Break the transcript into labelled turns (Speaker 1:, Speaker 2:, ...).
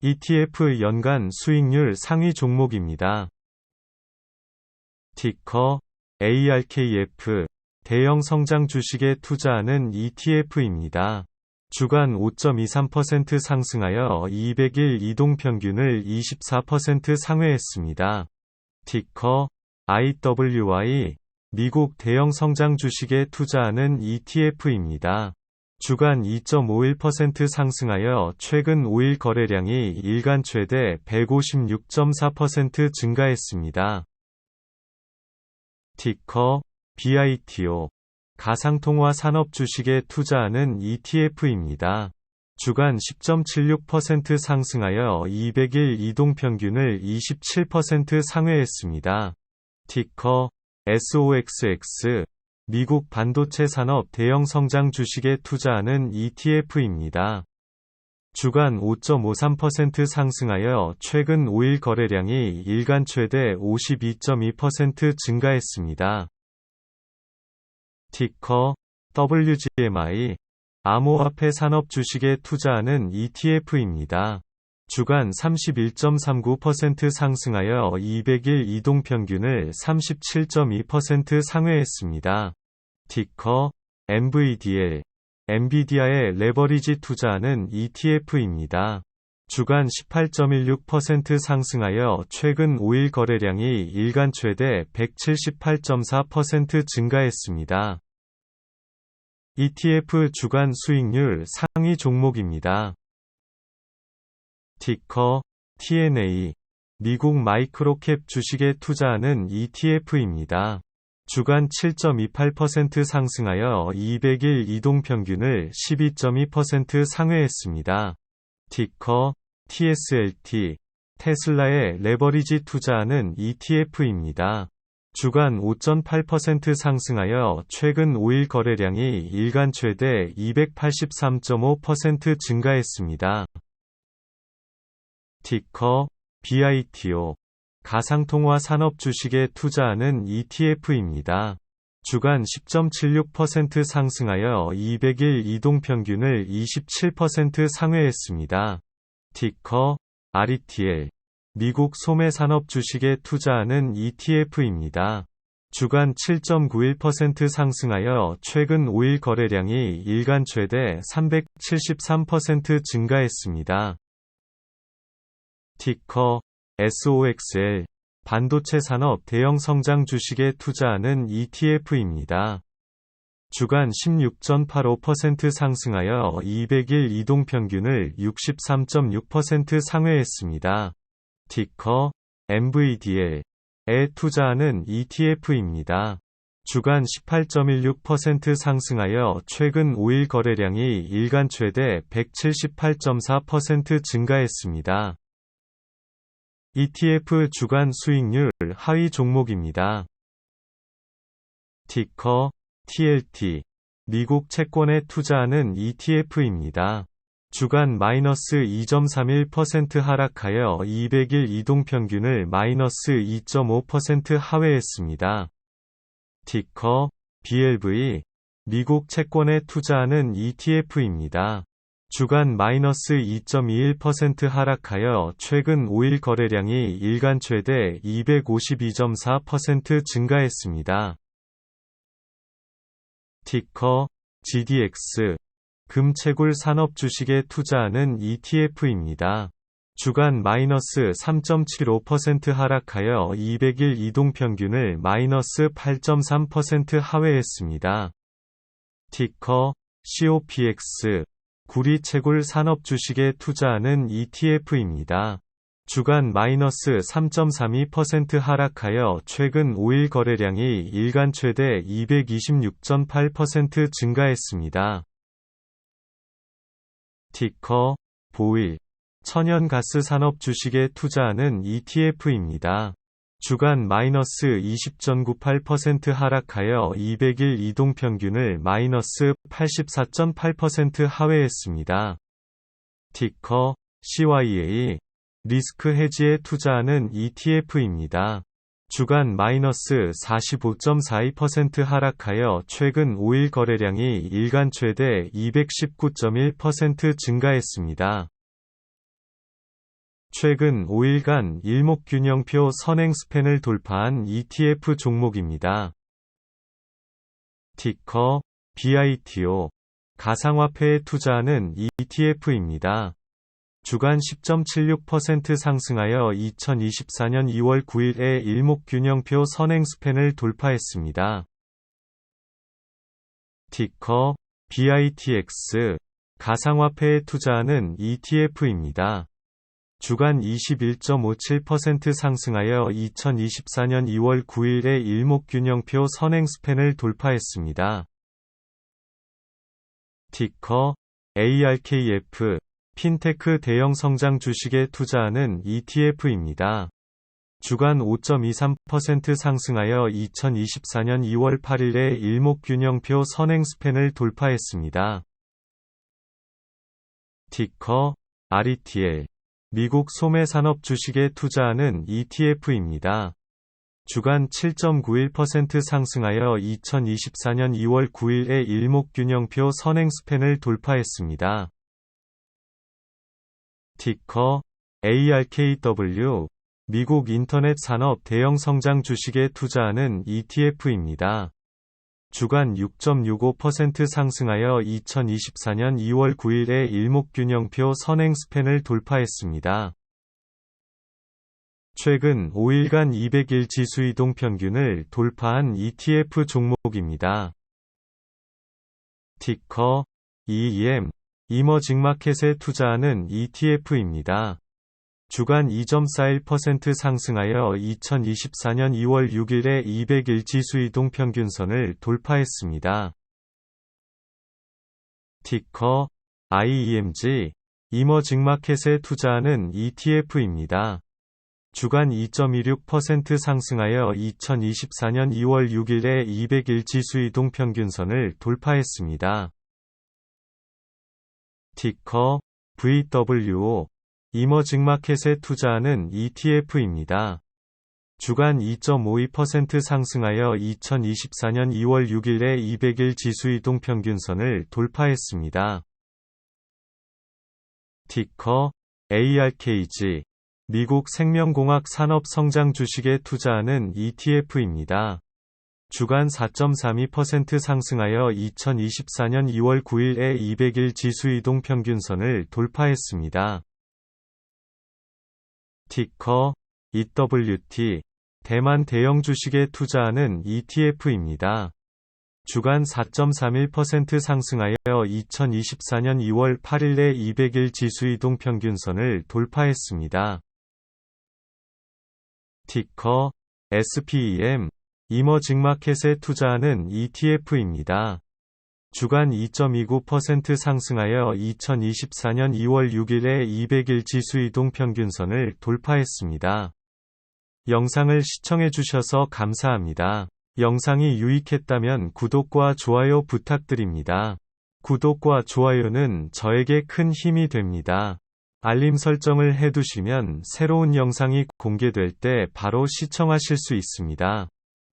Speaker 1: ETF 연간 수익률 상위 종목입니다. 티커 ARKF 대형 성장 주식에 투자하는 ETF입니다. 주간 5.23% 상승하여 200일 이동평균을 24% 상회했습니다. 티커 IWY 미국 대형 성장 주식에 투자하는 ETF입니다. 주간 2.51% 상승하여 최근 5일 거래량이 일간 최대 156.4% 증가했습니다. 티커 BITO 가상통화 산업 주식에 투자하는 ETF입니다. 주간 10.76% 상승하여 200일 이동평균을 27% 상회했습니다. 티커 SOXX 미국 반도체 산업 대형 성장 주식에 투자하는 ETF입니다. 주간 5.53% 상승하여 최근 5일 거래량이 일간 최대 52.2% 증가했습니다. 티커 WGMI 암호화폐 산업 주식에 투자하는 ETF입니다. 주간 31.39% 상승하여 200일 이동평균을 37.2% 상회했습니다. 티커 NVDL 엔비디아에 레버리지 투자하는 ETF입니다. 주간 18.16% 상승하여 최근 5일 거래량이 일간 최대 178.4% 증가했습니다. ETF 주간 수익률 상위 종목입니다. 티커 TNA 미국 마이크로캡 주식에 투자하는 ETF입니다. 주간 7.28% 상승하여 200일 이동평균을 12.2% 상회했습니다. 티커 TSLT 테슬라에 레버리지 투자하는 ETF입니다. 주간 5.8% 상승하여 최근 5일 거래량이 일간 최대 283.5% 증가했습니다. 티커 BITO 가상통화 산업 주식에 투자하는 ETF입니다. 주간 10.76% 상승하여 200일 이동평균을 27% 상회했습니다. 티커 RETL 미국 소매 산업 주식에 투자하는 ETF입니다. 주간 7.91% 상승하여 최근 5일 거래량이 일간 최대 373% 증가했습니다. 티커 SOXL 반도체 산업 대형 성장 주식에 투자하는 ETF입니다. 주간 16.85% 상승하여 200일 이동평균을 63.6% 상회했습니다. 티커 NVDL에 투자하는 ETF입니다. 주간 18.16% 상승하여 최근 5일 거래량이 일간 최대 178.4% 증가했습니다. ETF 주간 수익률 하위 종목입니다. 티커 TLT 미국 채권에 투자하는 ETF입니다. 주간 마이너스 2.31% 하락하여 200일 이동평균을 마이너스 2.5% 하회했습니다. 티커 BLV 미국 채권에 투자하는 ETF입니다. 주간 마이너스 2.21% 하락하여 최근 5일 거래량이 일간 최대 252.4% 증가했습니다. 티커 GDX 금채굴 산업 주식에 투자하는 ETF입니다. 주간 마이너스 3.75% 하락하여 200일 이동평균을 마이너스 8.3% 하회했습니다. 티커 COPX 구리채굴 산업 주식에 투자하는 ETF입니다. 주간 마이너스 3.32% 하락하여 최근 5일 거래량이 일간 최대 226.8% 증가했습니다. 티커 보일 천연가스 산업 주식에 투자하는 ETF입니다. 주간 마이너스 20.98% 하락하여 200일 이동평균을 마이너스 84.8% 하회했습니다. 티커 CYA 리스크 헤지에 투자하는 ETF입니다. 주간 마이너스 45.42% 하락하여 최근 5일 거래량이 일간 최대 219.1% 증가했습니다. 최근 5일간 일목균형표 선행 스팬을 돌파한 ETF 종목입니다. 티커 BITO 가상화폐에 투자하는 ETF입니다. 주간 10.76% 상승하여 2024년 2월 9일에 일목균형표 선행 스팬을 돌파했습니다. 티커 BITX 가상화폐에 투자하는 ETF입니다. 주간 21.57% 상승하여 2024년 2월 9일에 일목균형표 선행 스팬을 돌파했습니다. 티커 ARKF 핀테크 대형 성장 주식에 투자하는 ETF입니다. 주간 5.23% 상승하여 2024년 2월 8일에 일목균형표 선행 스팬을 돌파했습니다. 티커 RETL 미국 소매산업 주식에 투자하는 ETF입니다. 주간 7.91% 상승하여 2024년 2월 9일에 일목균형표 선행 스팬을 돌파했습니다. 티커 ARKW 미국 인터넷 산업 대형 성장 주식에 투자하는 ETF입니다. 주간 6.65% 상승하여 2024년 2월 9일에 일목균형표 선행 스팬을 돌파했습니다. 최근 5일간 200일 지수 이동 평균을 돌파한 ETF 종목입니다. 티커 EEM 이머징마켓에 투자하는 ETF입니다. 주간 2.41% 상승하여 2024년 2월 6일에 200일 지수 이동 평균선을 돌파했습니다. 티커 IEMG 이머징마켓에 투자하는 ETF입니다. 주간 2.26% 상승하여 2024년 2월 6일에 200일 지수 이동 평균선을 돌파했습니다. 티커 VWO 이머징마켓에 투자하는 ETF입니다. 주간 2.52% 상승하여 2024년 2월 6일에 200일 지수 이동 평균선을 돌파했습니다. 티커 ARKG 미국 생명공학 산업 성장 주식에 투자하는 ETF입니다. 주간 4.32% 상승하여 2024년 2월 9일에 200일 지수 이동 평균선을 돌파했습니다. 티커 EWT 대만 대형 주식에 투자하는 ETF입니다. 주간 4.31% 상승하여 2024년 2월 8일에 200일 지수 이동 평균선을 돌파했습니다. 티커 SPEM 이머징마켓에 투자하는 ETF입니다. 주간 2.29% 상승하여 2024년 2월 6일에 200일 지수 이동 평균선을 돌파했습니다. 영상을 시청해주셔서 감사합니다. 영상이 유익했다면 구독과 좋아요 부탁드립니다. 구독과 좋아요는 저에게 큰 힘이 됩니다. 알림 설정을 해두시면 새로운 영상이 공개될 때 바로 시청하실 수 있습니다.